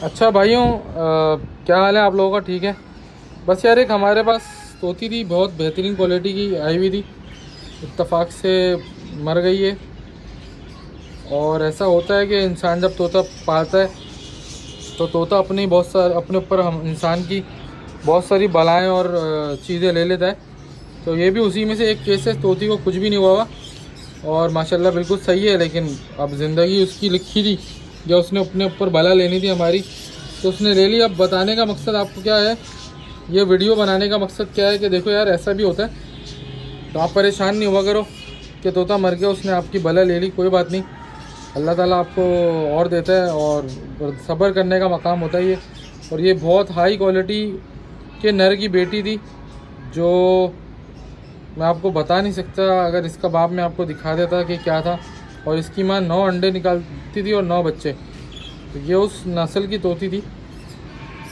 अच्छा भाइयों, क्या हाल है आप लोगों का? ठीक है। बस यार, एक हमारे पास तोती थी, बहुत बेहतरीन क्वालिटी की आई हुई थी, इत्तेफाक से मर गई है। और ऐसा होता है कि इंसान जब तोता पालता है तो तोता अपनी बहुत सार अपने ऊपर हम इंसान की बहुत सारी बलाएं और चीज़ें ले लेता है। तो ये भी उसी में से एक केस है। तोती को कुछ भी नहीं हुआ और माशाल्लाह बिल्कुल सही है, लेकिन अब ज़िंदगी उसकी लिखी थी, जो उसने अपने ऊपर बला लेनी थी हमारी, तो उसने ले ली। अब बताने का मकसद आपको क्या है, ये वीडियो बनाने का मकसद क्या है कि देखो यार, ऐसा भी होता है। तो आप परेशान नहीं हुआ करो कि तोता मर गया, उसने आपकी बला ले ली। कोई बात नहीं, अल्लाह ताला आपको और देता है, और सब्र करने का मकाम होता है ये। और ये बहुत हाई क्वालिटी के नर की बेटी थी, जो मैं आपको बता नहीं सकता। अगर इसका बाप मैं आपको दिखा देता कि क्या था। और इसकी माँ 9 अंडे निकालती थी और 9 बच्चे। तो ये उस नस्ल की तोती थी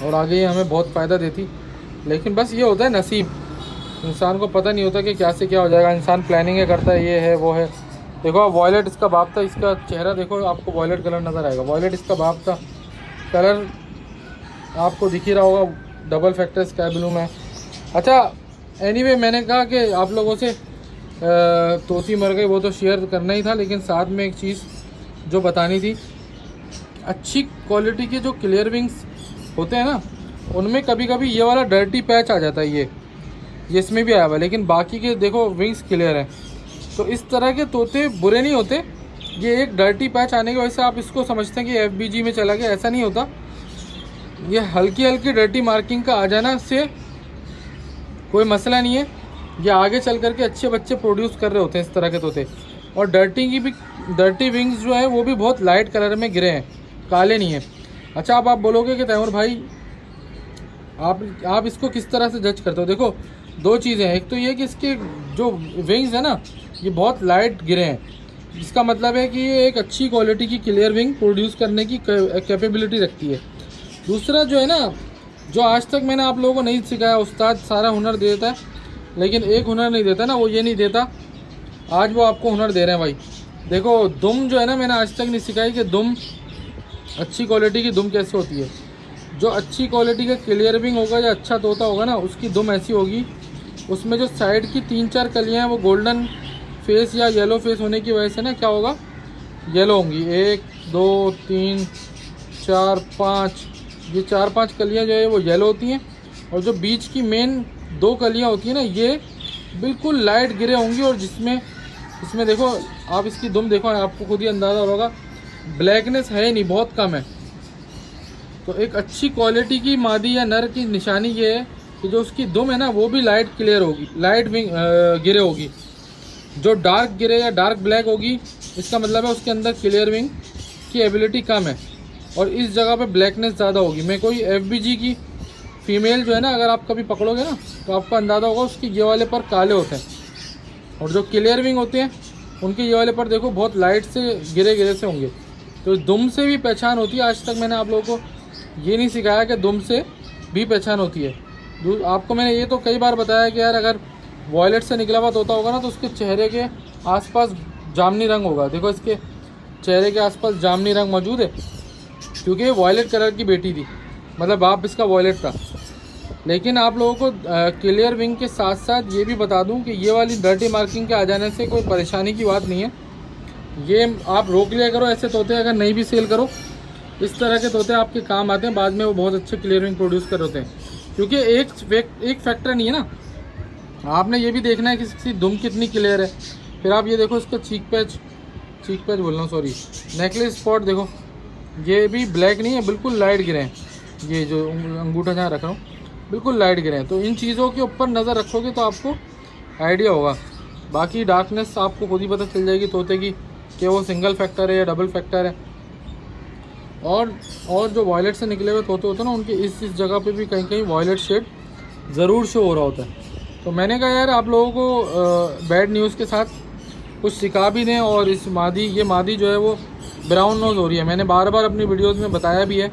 और आगे ये हमें बहुत फ़ायदा देती। लेकिन बस ये होता है नसीब, इंसान को पता नहीं होता कि क्या से क्या हो जाएगा। इंसान प्लानिंग करता है, ये है वो है। देखो आप, वॉयलेट इसका बाप था, इसका चेहरा देखो, आपको वॉयलेट कलर नज़र आएगा। वॉयलेट इसका बाप था, कलर आपको दिख ही रहा होगा, डबल फैक्टर स्काई ब्लू में। अच्छा, एनीवे, मैंने कहा कि आप लोगों से तोती मर गई वो तो शेयर करना ही था, लेकिन साथ में एक चीज़ जो बतानी थी। अच्छी क्वालिटी के जो क्लियर विंग्स होते हैं ना, उनमें कभी कभी ये वाला डर्टी पैच आ जाता है। ये इसमें भी आया हुआ है, लेकिन बाकी के देखो विंग्स क्लियर हैं। तो इस तरह के तोते बुरे नहीं होते। ये एक डर्टी पैच आने की वजह से आप इसको समझते हैं कि एफबीजी में चला गया, ऐसा नहीं होता। ये हल्की हल्की डर्टी मार्किंग का आ जाना से कोई मसला नहीं है। ये आगे चल करके अच्छे बच्चे प्रोड्यूस कर रहे होते हैं इस तरह के तोते। और डर्टी विंग्स जो है वो भी बहुत लाइट कलर में गिरे हैं, काले नहीं है। अच्छा, अब आप बोलोगे कि तैमूर भाई, आप इसको किस तरह से जज करते हो? देखो, दो चीज़ें हैं। एक तो ये कि इसके जो विंग्स है ना, ये बहुत लाइट गिरे हैं। इसका मतलब है कि ये एक अच्छी क्वालिटी की क्लियर विंग प्रोड्यूस करने की कैपेबिलिटी रखती है। दूसरा जो है ना, जो आज तक मैंने आप लोगों को नहीं सिखाया, उस्ताद सारा हुनर दे देता है, लेकिन एक हुनर नहीं देता ना, वो ये नहीं देता। आज वो आपको हुनर दे रहे हैं भाई। देखो, दुम जो है ना, मैंने आज तक नहीं सिखाई कि दुम, अच्छी क्वालिटी की दुम कैसे होती है। जो अच्छी क्वालिटी का क्लियर विंग होगा या अच्छा तोता होगा ना, उसकी दुम ऐसी होगी, उसमें जो साइड की 3-4 कलियाँ हैं वो गोल्डन फेस या येलो फेस होने की वजह से ना क्या होगा, येलो होंगी। 1 2 3 4 5, ये 4-5 कलियाँ जो है वो येलो होती हैं। और जो बीच की मेन 2 कलियाँ होती हैं ना, ये बिल्कुल लाइट गिरे होंगी। और इसमें देखो आप, इसकी दुम देखो, आपको खुद ही अंदाज़ा होगा, ब्लैकनेस है नहीं, बहुत कम है। तो एक अच्छी क्वालिटी की मादी या नर की निशानी ये है कि जो उसकी दुम है ना, वो भी लाइट क्लियर होगी, लाइट विंग गिरे होगी। जो डार्क गिरे या डार्क ब्लैक होगी, इसका मतलब है उसके अंदर क्लियर विंग की एबिलिटी कम है, और इस जगह पे ब्लैकनेस ज़्यादा होगी। मैं कोई एफबीजी की फ़ीमेल जो है ना, अगर आप कभी पकड़ोगे ना, तो आपको अंदाज़ा होगा उसके ये वाले पर काले होते हैं, और जो क्लियर विंग होते हैं उनके ये वाले पर देखो बहुत लाइट से गिरे गिरे से होंगे। तो दुम से भी पहचान होती है। आज तक मैंने आप लोगों को ये नहीं सिखाया कि दुम से भी पहचान होती है। आपको मैंने ये तो कई बार बताया कि यार, अगर वॉयलेट से निकला हुआ तोता होगा ना, तो उसके चेहरे के आसपास जामनी रंग होगा। देखो, इसके चेहरे के आसपास जामनी रंग मौजूद है, क्योंकि ये वॉयलेट कलर की बेटी थी, मतलब बाप इसका वॉयलेट था। लेकिन आप लोगों को क्लियर विंग के साथ साथ ये भी बता दूं कि ये वाली डर्टी मार्किंग के आ जाने से कोई परेशानी की बात नहीं है। ये आप रोक लिया करो, ऐसे तोते अगर नहीं भी सेल करो, इस तरह के तोते आपके काम आते हैं। बाद में वो बहुत अच्छे क्लियर विंग प्रोड्यूस कर होते हैं, क्योंकि एक फैक्टर नहीं है ना, आपने ये भी देखना है कि इसकी दुम कितनी क्लियर है। फिर आप ये देखो, इसका चीक पैच बोल रहा हूँ, सॉरी, नेकलेस स्पॉट देखो, ये भी ब्लैक नहीं है, बिल्कुल लाइट गिरे हैं। ये जो अंगूठा जहाँ रख रहा हूँ, बिल्कुल लाइट गिरे हैं। तो इन चीज़ों के ऊपर नज़र रखोगे तो आपको आइडिया होगा। बाकी डार्कनेस आपको खुद ही पता चल जाएगी तोते की, कि वो सिंगल फैक्टर है या डबल फैक्टर है। और जो वॉयलेट से निकले हुए तोते होते हैं ना, उनके इस जगह पे भी कहीं कहीं वॉयलेट शेड ज़रूर शो हो रहा होता है। तो मैंने कहा यार, आप लोगों को बैड न्यूज़ के साथ कुछ सिखा भी दें। और ये मादी जो है वो ब्राउन नोज़ हो रही है। मैंने बार बार अपनी वीडियोज़ में बताया भी है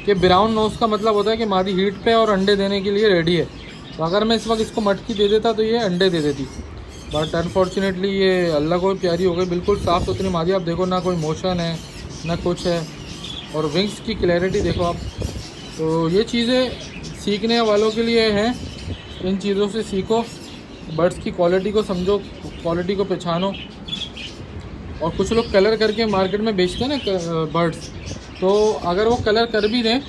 कि ब्राउन नोज़ का मतलब होता है कि मादी हीट पे और अंडे देने के लिए रेडी है। तो अगर मैं इस वक्त इसको मटकी दे देता तो ये अंडे दे देती, बट अनफॉर्चुनेटली ये अल्लाह को प्यारी हो गई। बिल्कुल साफ़ सुथरी मादी, आप देखो, ना कोई मोशन है ना कुछ है। और विंग्स की क्लैरिटी देखो आप। तो ये चीज़ें सीखने वालों के लिए हैं, इन चीज़ों से सीखो, बर्ड्स की क्वालिटी को समझो, क्वालिटी को पहचानो। और कुछ लोग कलर करके मार्केट में बेचते हैं ना बर्ड्स, तो अगर वो कलर कर भी दें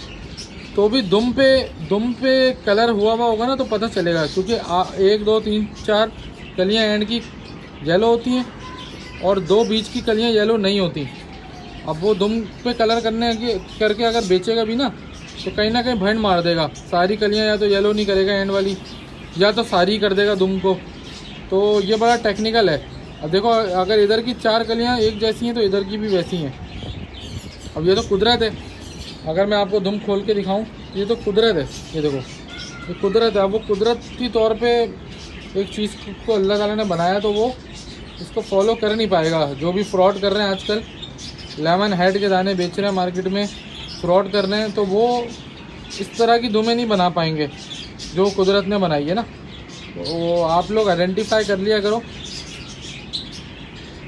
तो भी दुम पे कलर हुआ होगा ना तो पता चलेगा, क्योंकि 1 2 3 4 कलियाँ एंड की येलो होती हैं और 2 बीच की कलियाँ येलो नहीं होती। अब वो दुम पे कलर करके अगर बेचेगा भी ना तो कहीं ना कहीं भंड मार देगा। सारी कलियाँ या तो येलो नहीं करेगा एंड वाली, या तो सारी कर देगा दुम को। तो ये बड़ा टेक्निकल है। अब देखो, अगर इधर की 4 कलियाँ एक जैसी हैं तो इधर की भी वैसी हैं। अब ये तो कुदरत है। अगर मैं आपको दुम खोल के दिखाऊं, ये तो कुदरत है, ये देखो, ये कुदरत है। अब वो कुदरती तौर पे एक चीज़ को अल्लाह ताला ने बनाया तो वो इसको फॉलो कर नहीं पाएगा। जो भी फ्रॉड कर रहे हैं आजकल, लेमन हेड के दाने बेच रहे हैं मार्केट में, फ्रॉड कर रहे हैं, तो वो इस तरह की दुमें नहीं बना पाएंगे जो कुदरत ने बनाई है ना। तो आप लोग आइडेंटिफाई कर लिया करो।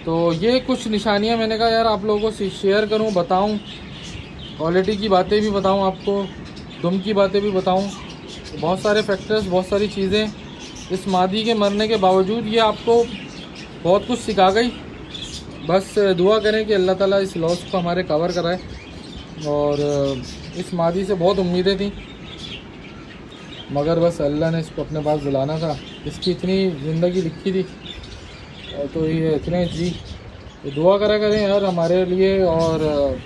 तो ये कुछ निशानियाँ मैंने कहा यार आप लोगों को शेयर करूँ, बताऊँ, क्वालिटी की बातें भी बताऊँ आपको, दुम की बातें भी बताऊँ। बहुत सारे फैक्टर्स, बहुत सारी चीज़ें इस मादी के मरने के बावजूद ये आपको बहुत कुछ सिखा गई। बस दुआ करें कि अल्लाह ताला इस लॉस को हमारे कवर कराए। और इस मादी से बहुत उम्मीदें थी, मगर बस अल्लाह ने इसको अपने पास बुलाना था। इसकी इतनी ज़िंदगी लिखी थी और तो ये इतने जी, तो दुआ करा करें यार हमारे लिए और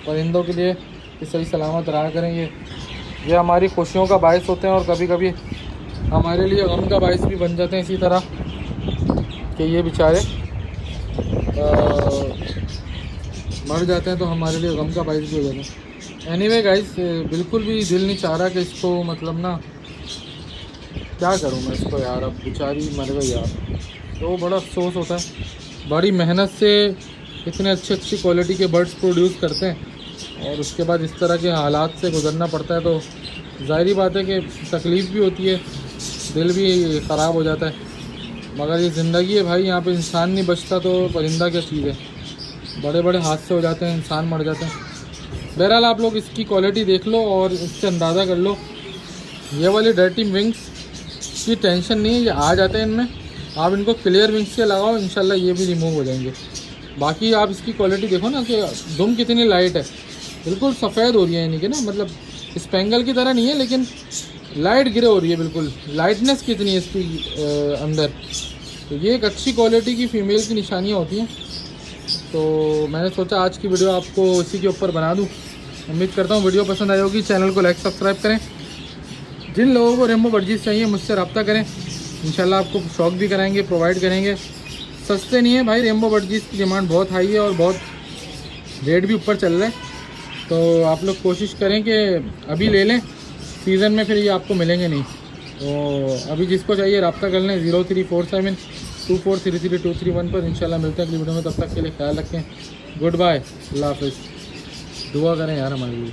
परिंदों के लिए कि सही सलामत रहा करें। ये हमारी खुशियों का बायस होते हैं और कभी कभी हमारे लिए गम का बायस भी बन जाते हैं, इसी तरह कि ये बेचारे मर जाते हैं तो हमारे लिए गम का बायस भी हो जाता है। एनीवे गाइस, बिल्कुल भी दिल नहीं चाह रहा कि इसको, मतलब ना क्या करूँ मैं इसको यार, अब बेचारी मर गई यार, तो बड़ा अफसोस होता है। बड़ी मेहनत से इतने अच्छी क्वालिटी के बर्ड्स प्रोड्यूस करते हैं और उसके बाद इस तरह के हालात से गुजरना पड़ता है, तो ज़ाहिरी बात है कि तकलीफ़ भी होती है, दिल भी ख़राब हो जाता है। मगर ये ज़िंदगी है भाई, यहाँ पे इंसान नहीं बचता तो परिंदा क्या चीज़ है। बड़े बड़े हादसे हो जाते हैं, इंसान मर जाते हैं। बहरहाल आप लोग इसकी क्वालिटी देख लो और इससे अंदाज़ा कर लो। ये वाली डर्टी विंग्स की टेंशन नहीं है, ये आ जाते हैं इनमें। आप इनको क्लियर विंग्स से लगाओ, इंशाल्लाह ये भी रिमूव हो जाएंगे। बाकी आप इसकी क्वालिटी देखो ना कि दुम कितनी लाइट है, बिल्कुल सफ़ेद हो रही है, यानी कि ना, मतलब स्पेंगल की तरह नहीं है लेकिन लाइट ग्रे हो रही है बिल्कुल। लाइटनेस कितनी है इसकी अंदर, तो ये एक अच्छी क्वालिटी की फ़ीमेल की निशानियाँ होती हैं। तो मैंने सोचा आज की वीडियो आपको इसी के ऊपर बना दूँ। उम्मीद करता हूँ वीडियो पसंद आई होगी। चैनल को लाइक सब्सक्राइब करें। जिन लोगों को रेम्बो बर्डजीज चाहिए मुझसे रब्ता करें, इंशाल्लाह आपको शौक भी कराएंगे, प्रोवाइड करेंगे। सस्ते नहीं है भाई, रेम्बो बर्डजीज की डिमांड बहुत हाई है और बहुत रेट भी ऊपर चल रहा है। तो आप लोग कोशिश करें कि अभी ले लें, सीज़न में फिर ये आपको मिलेंगे नहीं। तो अभी जिसको चाहिए रब्ता कर लें 0347 2433 पर। इंशाल्लाह मिलते हैं अगली वीडियो में, तब तक के लिए ख्याल रखें। गुड बाय, अल्लाह हाफ़िज़। दुआ करें यार हमारे लिए।